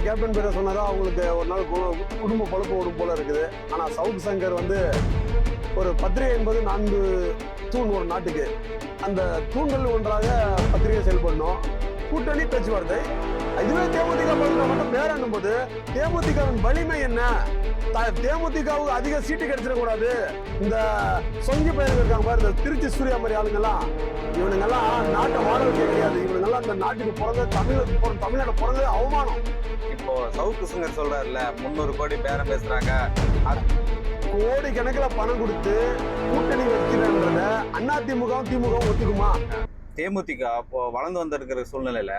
Captain பேரை சொன்னதா அவங்களுக்கு ஒரு நாள் குடும்ப பொழப்பு ஓடும் போல இருக்குது. ஆனா சவுக் சங்கர் வந்து ஒரு பத்திரிகை என்பது 4 தூண் ஒரு நாட்டுக்கு. அந்த தூண்கள் ஒன்றாக பத்திரிகை செயல்படணும். கூட்டணி பேச்சுவார்த்தை. இதுவே தேமுதிக மட்டும் பேரணும் போது தேமுதிகவின் வலிமை என்ன? தேமுதிகவுக்கு அதிக சீட்டு கிடைச்சிடக்கூடாது. இந்த சொங்கி பயிர்கள் இருக்காங்க பாரு, இந்த திருச்சி சூர்யா மாதிரி ஆளுங்கெல்லாம், இவனுங்கெல்லாம் நாட்டை வாழ வைக்க கிடையாது. இவனுங்கெல்லாம் இந்த நாட்டுக்கு பிறந்த தமிழ்நாடு பிறந்தது அவமானம். இப்போ சவுக்கு சங்கர் சொல்றாருல 300 கோடி பேரம் பேசுறாங்க, கோடி கணக்கில் பணம் கொடுத்து கூட்டணி வைக்கிறன்றத அதிமுகவும் திமுகவும் ஒத்துக்குமா? தேமுதிக அப்போ வளர்ந்து வந்திருக்கிற சூழ்நிலையில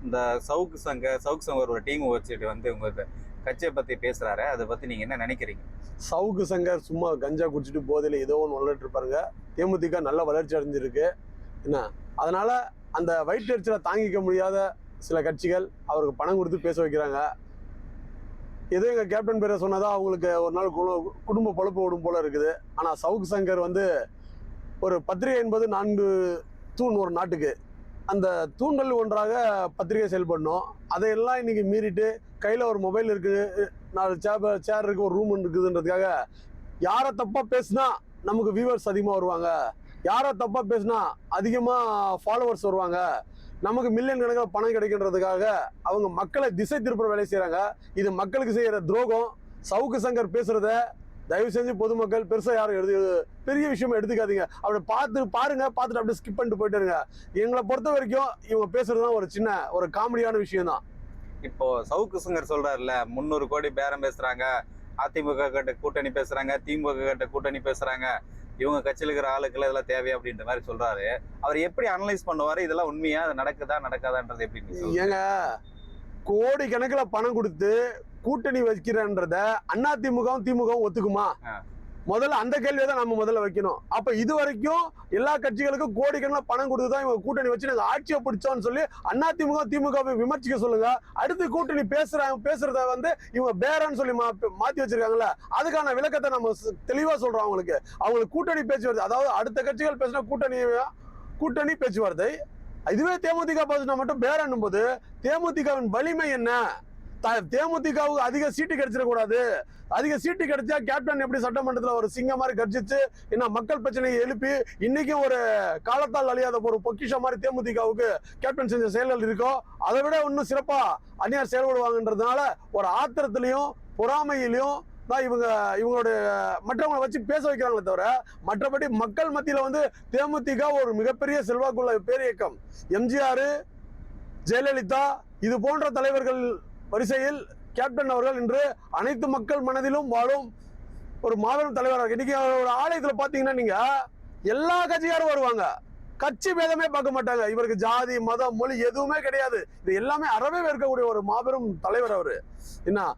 இந்த சவுக்கு சங்கர் ஒரு டீம் வச்சுட்டு வந்து உங்க கட்சியை பத்தி பேசுறாரு. அதை பத்தி நீங்க என்ன நினைக்கிறீங்க? சவுக்கு சங்கர் சும்மா கஞ்சா குடிச்சிட்டு போதையில ஏதோ ஒன்று வளர்ட்டு இருப்பாருங்க. தேமுதிக நல்ல வளர்ச்சி அடைஞ்சிருக்கு என்ன. அதனால அந்த வயிற்றெரிச்சலை தாங்கிக்க முடியாத சில கட்சிகள் அவருக்கு பணம் கொடுத்து பேச வைக்கிறாங்க. ஏதோ எங்க கேப்டன் பேரை சொன்னதா அவங்களுக்கு ஒரு நாள் குடும்ப பொழப்பு ஓடும் போல இருக்குது. ஆனா சவுக்கு சங்கர் வந்து ஒரு பத்திரிகை என்பது 4 தூண் ஒரு நாட்டுக்கு. அந்த தூண்கள் ஒன்றாக பத்திரிகை செயல்படணும். அதையெல்லாம் இன்னைக்கு மீறிட்டு கையில் ஒரு மொபைல் இருக்குது, 4 சேர் இருக்கு, ஒரு ரூம் இருக்குதுன்றதுக்காக யாரை தப்பா பேசுனா நமக்கு வியூவர்ஸ் அதிகமாக வருவாங்க, யாரை தப்பா பேசுனா அதிகமாக ஃபாலோவர்ஸ் வருவாங்க, நமக்கு மில்லியன் கணக்கில் பணம் கிடைக்கின்றதுக்காக அவங்க மக்களை திசை திருப்புற வேலை செய்கிறாங்க. இது மக்களுக்கு செய்கிற துரோகம். சவுக்கு சங்கர் பேசுறத தயவு செஞ்சு பொதுமக்கள் பெருசாக யாரும் பெரிய விஷயமா எடுத்துக்காதீங்க. அப்படி பாருங்க, பார்த்துட்டு அப்படியே ஸ்கிப் பண்ணிட்டு போயிட்டு இருங்க. எங்களை பொறுத்த வரைக்கும் இவங்க பேசுறது தான் ஒரு சின்ன ஒரு காமெடியான விஷயம் தான். இப்போ சவுக்கு சங்கர் சொல்றாருல 300 கோடி பேரம் பேசுறாங்க, அதிமுக கிட்ட கூட்டணி பேசுறாங்க, திமுக கிட்ட கூட்டணி பேசுறாங்க, இவங்க கட்சியில் இருக்கிற ஆளுக்கள் இதெல்லாம் தேவையா அப்படின்ற மாதிரி சொல்றாரு. அவர் எப்படி அனலைஸ் பண்ணுவாரு? இதெல்லாம் உண்மையா, அது நடக்காதான்றது எப்படி? ஏங்க, கோடி கணக்கில் பணம் கொடுத்து கூட்டணி வைக்கிறன்றத அதிமுகவும் திமுகவும் ஒத்துக்குமா? முதல்ல அந்த கேள்வியை தான் நம்ம முதல்ல வைக்கணும். அப்ப இது வரைக்கும் எல்லா கட்சிகளுக்கும் கோடிக்கணக்கில் பணம் கொடுத்துதான் இவங்க கூட்டணி வச்சு நாங்க ஆட்சியை பிடிச்சோம்னு சொல்லி அதிமுக திமுகவை விமர்சிக்க சொல்லுங்க. அடுத்து கூட்டணி பேசுறத வந்து இவங்க பேரன்னு சொல்லி மாத்தி வச்சிருக்காங்கல்ல, அதுக்கான விளக்கத்தை நம்ம தெளிவா சொல்றோம். அவங்களுக்கு கூட்டணி பேச்சுவார்த்தை, அதாவது அடுத்த கட்சிகள் பேசினா கூட்டணி பேச்சுவார்த்தை. இதுவே தேமுதிக பேசினா மட்டும் பேரன்னும் போது தேமுதிகவின் வலிமை என்ன? தேமுதிகவுக்கு அதிக சீட்டு கிடைச்சிடக்கூடாது. அதிக சீட்டு கிடைச்சா கேப்டன் எப்படி சட்டமன்றத்தில் ஒரு சிங்கம் மாதிரி கர்ஜிச்சு என்ன மக்கள் பிரச்சனையை எழுப்பி இன்னைக்கும் ஒரு காலத்தால் அழியாத ஒரு பொக்கிஷம் மாதிரி தேமுதிகவுக்கு கேப்டன் செஞ்ச செயல்கள் இருக்கோ, அதை விட இன்னும் சிறப்பா அந்நியார் செயல்படுவாங்கன்றதுனால ஒரு ஆத்திரத்திலையும் பொறாமையிலையும் தான் இவங்களுடைய மற்றவங்களை வச்சு பேச வைக்கிறாங்களே தவிர, மற்றபடி மக்கள் மத்தியில வந்து தேமுதிக ஒரு மிகப்பெரிய செல்வாக்குள்ள பேரியக்கம். எம்ஜிஆர், ஜெயலலிதா இது போன்ற தலைவர்கள் வரிசையில் கேப்டன் அவர்கள் இன்று அனைத்து மக்கள் மனதிலும் வாழும் ஒரு மாபெரும் தலைவராக. இன்னைக்கு ஒரு ஆலயத்தில் பார்த்தீங்கன்னா நீங்க எல்லா கட்சியாரும் வருவாங்க, கட்சி பேதமே பார்க்க மாட்டாங்க. இவருக்கு ஜாதி மதம் மொழி எதுவுமே கிடையாது. இது எல்லாமே அறவே இருக்கக்கூடிய ஒரு மாபெரும் தலைவர் அவரு. என்ன,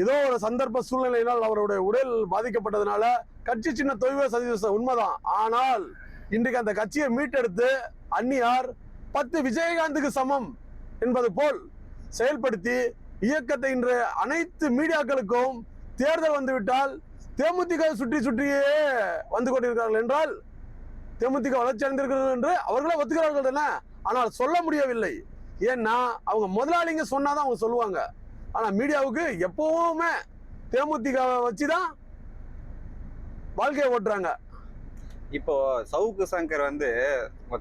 ஏதோ ஒரு சந்தர்ப்ப சூழ்நிலையினால் அவருடைய உடல் பாதிக்கப்பட்டதுனால கட்சி சின்ன தொய்வை சந்திச்ச உண்மைதான். ஆனால் இன்றைக்கு அந்த கட்சியை மீட்டெடுத்து அந்நியார் 10 விஜயகாந்துக்கு சமம் என்பது போல் செயல்படுத்தி இயக்கத்தை இன்று அனைத்து மீடியாக்களுக்கும் தேர்தல் வந்துவிட்டால் தேமுதிக சுற்றியே வந்து கொண்டிருக்கிறார்கள் என்றால் தேமுதிக வளர்ச்சி அடைந்திருக்கிறது என்று அவர்களே ஒத்துக்கிறார்கள் தானே. ஆனால் சொல்ல முடியவில்லை. ஏன்னா அவங்க முதலாளிங்க சொன்னாதான் அவங்க சொல்லுவாங்க. ஆனா மீடியாவுக்கு எப்பவுமே தேமுதிக வச்சுதான் வாழ்க்கையை ஓட்டுறாங்க. இப்போ சவுக்கு சங்கர் வந்து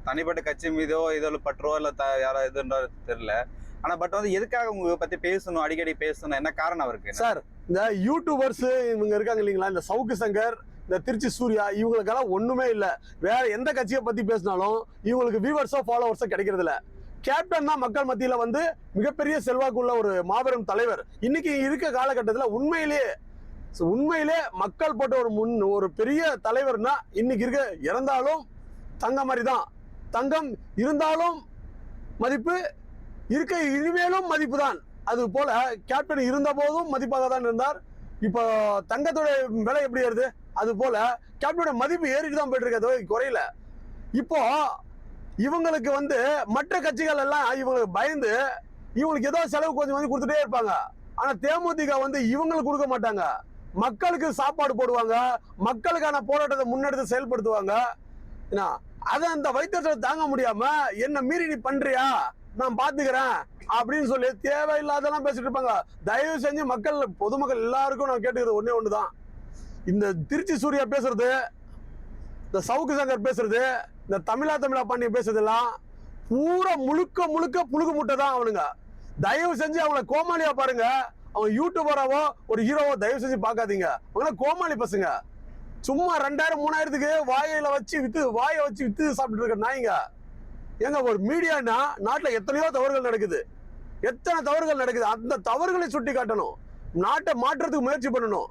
தனிப்பட்ட கட்சி மீதோ இதோ பற்றோ இல்ல யாரோ எதுன்ற தெரியல, ஆனா பட் வந்து எதுக்காக உங்க பத்தி பேசணும், அடிக்கடி பேசணும், என்ன காரணம் அவருக்கு? சார், இந்த யூடியூபர்ஸ் இவங்க இருக்காங்க இல்லைங்களா, இந்த சவுக்கு சங்கர், இந்த திருச்சி சூர்யா, இவங்களுக்கெல்லாம் ஒண்ணுமே இல்லை. வேற எந்த கட்சியை பத்தி பேசினாலும் இவங்களுக்கு வியூவர்ஸோ ஃபாலோவர்ஸோ கிடைக்கிறது இல்லை. கேப்டன் தான் மக்கள் மத்தியில வந்து மிகப்பெரிய செல்வாக்குள்ள ஒரு மாபெரும் தலைவர். இன்னைக்கு இருக்க காலகட்டத்தில் உண்மையிலே மக்கள் போட்ட ஒரு பெரிய தலைவர்னா இன்னைக்கு இருக்க, இறந்தாலும் தங்கம் மாதிரி தான். தங்கம் இருந்தாலும் மதிப்பு இருக்க, இனிமேலும் மதிப்பு தான். அது போல கேப்டன் இருந்த போதும் மதிப்பாக தான் இருந்தார். இப்போ தங்கத்தோட விலை எப்படி ஏறுது, அது போல கேப்டனோட மதிப்பு ஏறிட்டு தான் போயிட்டு இருக்க, குறையல. இப்போ இவங்களுக்கு வந்து மற்ற கட்சிகள் எல்லாம் இவங்களுக்கு பயந்து இவங்களுக்கு ஏதோ செலவு கொஞ்சம் கொடுத்துட்டே இருப்பாங்க. ஆனா தேமுதிக வந்து இவங்களுக்கு கொடுக்க மாட்டாங்க. மக்களுக்கு சாப்பாடு போடுவாங்க, மக்களுக்கான போராட்டத்தை முன்னெடுத்து செயல்படுத்துவாங்க. அதை அந்த வைத்தியத்தை தாங்க முடியாம என்ன மீறி நீ பண்றியா, நான் பாத்துக்கிறேன், அப்படின்னு சொல்லி தேவையில்லாதெல்லாம் பேசிட்டு இருப்பாங்க. தயவு செஞ்சு மக்கள், பொதுமக்கள் எல்லாருக்கும் நான் கேட்டுக்கிறது ஒண்ணே ஒண்ணுதான். இந்த திருச்சி சூர்யா பேசுறது, இந்த சவுக்கு சங்கர் பேசுறது, இந்த தமிழா பாண்டியன் பேசுறதெல்லாம் பூரா முழுக்க முழுக்க புழுகு முட்டை தான் அவனுங்க. தயவு செஞ்சு அவங்கள கோமாளியா பாருங்க. அவங்க யூடியூபராவோ ஒரு ஹீரோவோ தயவு செஞ்சு பார்க்காதீங்க. அவங்கள கோமாளி பசங்க. சும்மா 2000 3000க்கு வாயை வச்சு வித்து சாப்பிட்டு இருக்க நாய்ங்க. ஏங்க ஒரு மீடியானா நாட்டுல எத்தனையோ தவறுகள் நடக்குது. எத்தனை தவறுகள் நடக்குது. அந்த தவறுகளை சுட்டி காட்டணும். நாட்டை மாற்றுறதுக்கு முயற்சி பண்ணணும்.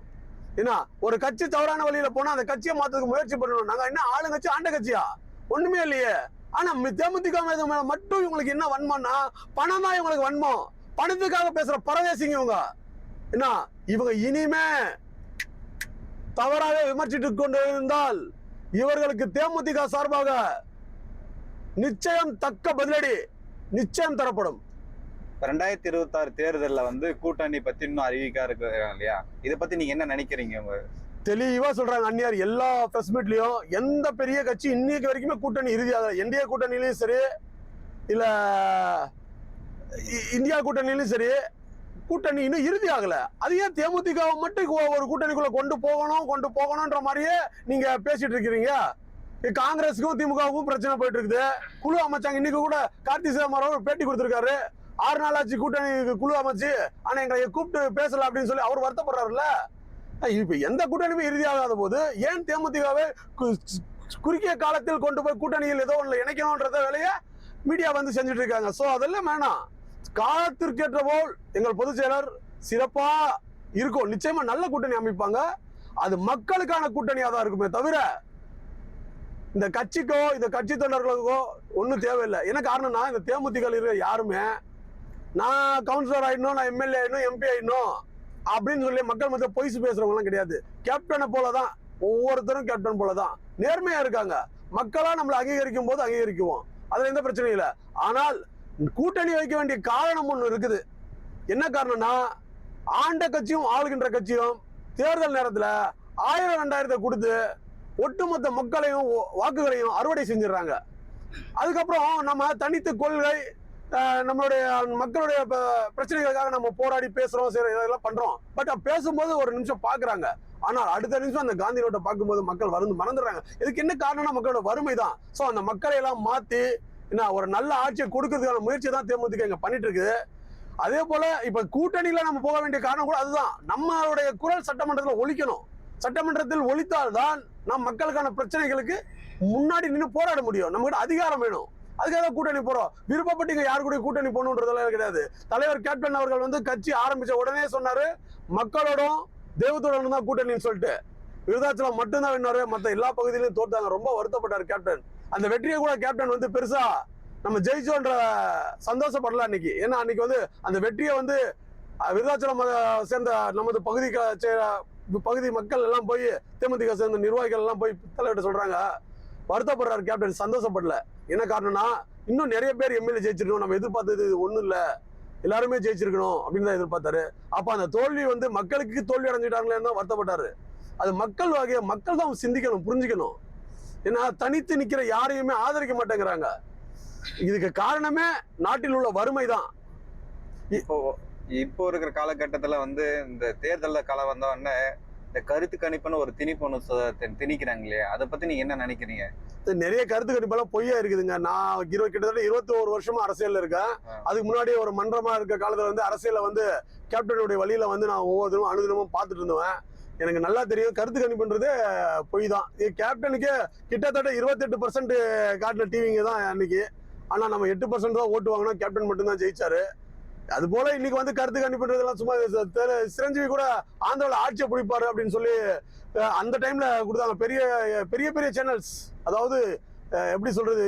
ஏன்னா ஒரு கட்சி தவறான வழியில போனா அந்த கட்சியை மாத்துறதுக்கு முயற்சி பண்ணணும். நாங்க என்ன ஆளுங்கட்சி ஆண்ட கட்சியா? ஒண்ணுமே இல்லையே. ஆனா தேமுதிக மட்டும் இவங்களுக்கு என்ன வன்மம்னா பணம் தான் இவங்களுக்கு வன்மம். பணத்துக்காக பேசுற பரதேசிங்க இவங்க. என்ன இவங்க இனிமே தவறாக விமர்சித்து கொண்டு இருந்தால் இவர்களுக்கு தேமுதிக சார்பாக நிச்சயம் தக்க பதிலடி நிச்சயம் தரப்படும். 2026 தேர்தலில் வந்து கூட்டணி பத்தி இன்னும் அறிவிக்கா இருக்காங்க இல்லையா? இதை பத்தி நீங்க என்ன நினைக்கிறீங்க? தெளிவா சொல்றாங்க அந்நியார் எல்லா பிரஸ் மீட்லயும். எந்த பெரிய கட்சி இன்னைக்கு வரைக்குமே கூட்டணி இறுதியாக, என்டிஏ கூட்டணியிலும் சரி இல்ல இந்தியா கூட்டணியிலும் சரி, கூட்டணி இன்னும் இறுதி ஆகல. அது ஏன் தேமுதிக மட்டும் ஒரு கூட்டணிக்குள்ள கொண்டு போகணும்ன்ற மாதிரியே நீங்க பேசிட்டு இருக்கிறீங்க? காங்கிரஸுக்கும் திமுகவுக்கும் பிரச்சனை போயிட்டு இருக்குது. குழு அமைச்சாங்க. இன்னைக்கு கூட கார்த்தி சிதம்பரம் ஒரு பேட்டி கொடுத்திருக்காரு. 6 நாள் ஆச்சு கூட்டணி குழு அமைச்சு, ஆனா எங்களை கூப்பிட்டு பேசல அப்படின்னு சொல்லி அவர் வருத்தப்படுறாருல்ல. இப்ப எந்த கூட்டணியுமே இறுதியாகாத போது ஏன் தேமுதிகவை குறுகிய காலத்தில் கொண்டு போய் கூட்டணியில் ஏதோ ஒண்ணு இணைக்கணும்ன்றத வேலையை மீடியா வந்து செஞ்சுட்டு இருக்காங்க. சோ அதெல்லாம் வேணாம். காலத்திற்கேற்ற போல் எங்கள் பொதுச் செயலர் சிறப்பா இருக்கும். நிச்சயமா நல்ல கூட்டணி அமைப்பாங்க. அது மக்களுக்கான கூட்டணியா தான் இருக்குமே தவிர இந்த கட்சிக்கோ இந்த கட்சி தொண்டர்களுக்கோ ஒன்றும் தேவையில்லை. என்ன காரணம்னா இந்த தேமுதிக இருக்கிற யாருமே நான் கவுன்சிலர் ஆயிடணும், நான் எம்எல்ஏ ஆயிடணும், எம்பி ஆயிடணும் அப்படின்னு சொல்லி மக்கள் மத்திய பொய்சு பேசுறவங்கலாம் கிடையாது. கேப்டனை போலதான், ஒவ்வொருத்தரும் கேப்டன் போலதான் நேர்மையா இருக்காங்க. மக்களா நம்மளை அங்கீகரிக்கும் போது அங்கீகரிக்குவோம். அதுல எந்த பிரச்சனையும் இல்லை. ஆனால் கூட்டணி வைக்க வேண்டிய காரணம் ஒண்ணு இருக்குது. என்ன காரணம்னா ஆண்ட கட்சியும் ஆளுகின்ற கட்சியும் தேர்தல் நேரத்துல 1000 2000 கொடுத்து ஒட்டுமொத்த மக்களையும் வாக்குகளையும் அறுவடை செஞ்சிடறாங்க. அதுக்கப்புறம் நம்ம தனித்து கொள்கை, நம்மளுடைய மக்களுடைய பிரச்சனைகளுக்காக நம்ம போராடி பேசுறோம், இதெல்லாம் பண்றோம். பட் பேசும்போது ஒரு நிமிஷம் பாக்குறாங்க. ஆனால் அடுத்த நிமிஷம் அந்த காந்தி ரோட்டை பார்க்கும்போது மக்கள் மறந்துடுறாங்க. இதுக்கு என்ன காரணம்னா மக்களோட வறுமை தான். சோ அந்த மக்களை எல்லாம் மாத்தி என்ன ஒரு நல்ல ஆட்சியை கொடுக்கறதுக்கான முயற்சி தான் தேமுதிக இங்க பண்ணிட்டு இருக்குது. அதே போல இப்ப கூட்டணியில நம்ம போக வேண்டிய காரணம் கூட அதுதான். நம்மளுடைய குரல் சட்டமன்றத்தில் ஒலிக்கணும். சட்டமன்றத்தில் ஒலித்தால்தான் நம் மக்களுக்கான பிரச்சனைகளுக்கு முன்னாடி நின்று போராட முடியும். நம்ம கிட்ட அதிகாரம் வேணும். அதுக்காக கூட்டணி போறோம். விருப்பப்பட்டு இங்க யாரு கூட கூட்டணி போகணுன்றதெல்லாம் கிடையாது. தலைவர் கேப்டன் அவர்கள் வந்து கட்சி ஆரம்பிச்ச உடனே சொன்னாரு மக்களோடும் தெய்வத்தோடும் தான் கூட்டணின்னு சொல்லிட்டு. விருதாச்சலம் மட்டும்தான் வேணாரு, மற்ற எல்லா பகுதியிலும் தோத்தாங்க. ரொம்ப வருத்தப்பட்டார் கேப்டன். அந்த வெற்றியை கூட கேப்டன் வந்து பெருசா நம்ம ஜெயிச்சோன்ற சந்தோஷப்படல அன்னைக்கு. ஏன்னா அன்னைக்கு வந்து அந்த வெற்றியை வந்து விருதாச்சலம் சேர்ந்த நமது பகுதி மக்கள் எல்லாம் போய் தேமுதிக சேர்ந்த நிர்வாகிகள் எல்லாம் போய் தலைவர்கிட்ட சொல்றாங்க. வருத்தப்படுறாரு கேப்டன், சந்தோஷப்படல. என்ன காரணம்னா இன்னும் நிறைய பேர் எம்எல்ஏ ஜெயிச்சிருக்கணும். நம்ம எதிர்பார்த்தது ஒண்ணும் இல்ல, எல்லாருமே ஜெயிச்சிருக்கணும் அப்படின்னு தான் எதிர்பார்த்தாரு. அப்ப அந்த தோல்வி வந்து மக்களுக்கு தோல்வி அடைஞ்சிட்டாங்களேன்னு தான் வருத்தப்பட்டாரு. அது மக்கள் தான் சிந்திக்கணும், புரிஞ்சுக்கணும். ஏன்னா தனித்து நிக்கிற யாரையுமே ஆதரிக்க மாட்டேங்கிறாங்க. இதுக்கு காரணமே நாட்டில் உள்ள வறுமை தான். இப்போ இருக்கிற காலகட்டத்துல வந்து இந்த தேர்தலில் காலம் வந்தோடனே இந்த கருத்து கணிப்புன்னு ஒரு திணிப்பு திணிக்கிறாங்க இல்லையா? அதை பத்தி நீங்க என்ன நினைக்கிறீங்க? நிறைய கருத்து கணிப்பெல்லாம் பொய்யா இருக்குதுங்க. நான் கிட்டத்தட்ட 21 வருஷமா அரசியல்ல இருக்கேன். அதுக்கு முன்னாடி ஒரு மன்றமா இருக்க காலத்துல வந்து அரசியல வந்து கேப்டனுடைய வழியில வந்து நான் ஒவ்வொரு அனுதினமும் பார்த்துட்டு இருந்தேன். எனக்கு நல்லா தெரியும் கருத்து கணிப்புன்றது பொய் தான். கேப்டனுக்கு கிட்டத்தட்ட 28% காட்டின டிவிங்க தான் அன்னைக்கு. ஆனா நம்ம 8% தான் ஓட்டு வாங்கினோம். கேப்டன் மட்டும் தான் ஜெயிச்சாரு. அது போல இன்னைக்கு வந்து கருத்து கணிப்புன்றதெல்லாம் சும்மா சிரஞ்சீவி கூட ஆந்திராவில் ஆட்சியை பிடிப்பாரு அப்படின்னு சொல்லி அந்த டைம்ல கொடுத்தாங்க. பெரிய பெரிய பெரிய சேனல்ஸ், அதாவது எப்படி சொல்றது,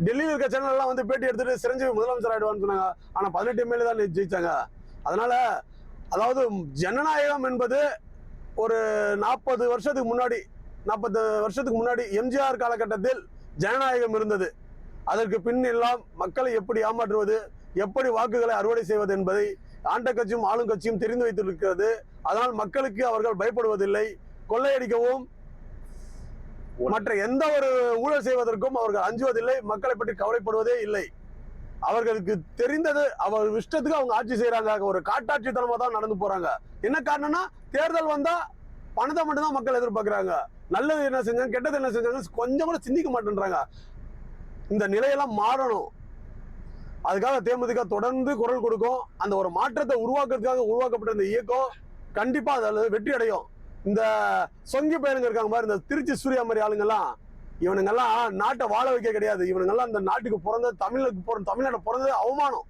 டெல்லியில் இருக்க சேனல் எல்லாம் வந்து பேட்டி எடுத்துட்டு சிரஞ்சீவி முதலமைச்சர் ஆயிடுவான்னு சொன்னாங்க. ஆனா 18 எம்எல்ஏ தான் ஜெயிச்சாங்க. அதனால அதாவது ஜனநாயகம் என்பது ஒரு 40 வருஷத்துக்கு முன்னாடி எம்ஜிஆர் காலகட்டத்தில் ஜனநாயகம் இருந்தது. அதற்கு பின் எல்லாம் மக்களை எப்படி ஏமாற்றுவது, எப்படி வாக்குகளை அறுவடை செய்வது என்பதை ஆண்ட கட்சியும் ஆளும் கட்சியும் தெரிந்து வைத்திருக்கிறது. அதனால் மக்களுக்கு அவர்கள் பயப்படுவதில்லை. கொள்ளையடிக்கவும் மற்ற எந்த ஒரு ஊழல் செய்வதற்கும் அவர்கள் அஞ்சுவதில்லை. மக்களை பற்றி கவலைப்படுவதே இல்லை. அவர்களுக்கு தெரிந்தது அவர் இஷ்டத்துக்கு அவங்க ஆட்சி செய்யறாங்க. ஒரு காட்டாட்சித்தனமா தான் நடந்து போறாங்க. என்ன காரணம்னா தேர்தல் வந்தா பணத்தை மட்டும் தான் மக்கள் எதிர்பார்க்கறாங்க. நல்லது என்ன செஞ்சாங்க, கெட்டது என்ன செஞ்சாங்க கொஞ்சம் கூட சிந்திக்க மாட்டேன்றாங்க. இந்த நிலையெல்லாம் மாறணும். அதுக்காக தேமுதிக தொடர்ந்து குரல் கொடுக்கும். அந்த ஒரு மாற்றத்தை உருவாக்குறதுக்காக உருவாக்கப்பட்ட இந்த இயக்கம் கண்டிப்பா அதில் வெற்றி அடையும். இந்த சொங்கி பையனுங்க இருக்காங்க பாரு, இந்த திருச்சி சூர்யா மாதிரி ஆளுங்கெல்லாம், இவனுங்கெல்லாம் நாட்டை வாழ வைக்க கிடையாது. இவனுங்கெல்லாம் இந்த நாட்டுக்கு பிறந்த தமிழ்நாட்டை பிறந்தது அவமானம்.